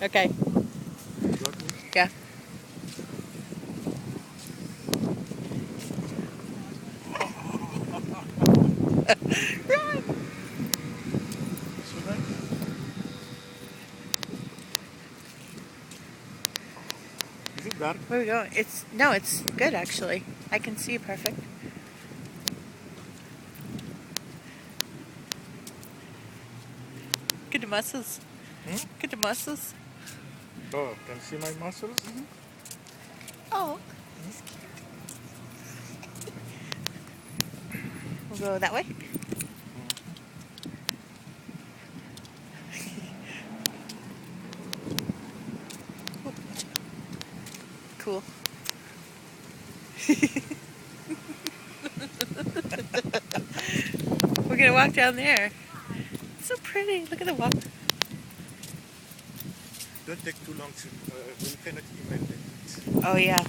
Okay. Yeah. So nice. Is it dark? Where are we going? No, it's good actually. I can see you perfect. Good muscles. Hmm? Good muscles. Oh, can you see my muscles? Oh, he's cute. We'll go that way. Cool. We're gonna walk down there. It's so pretty. Look at the walk. Don't take too long, so we cannot email it. Oh yeah.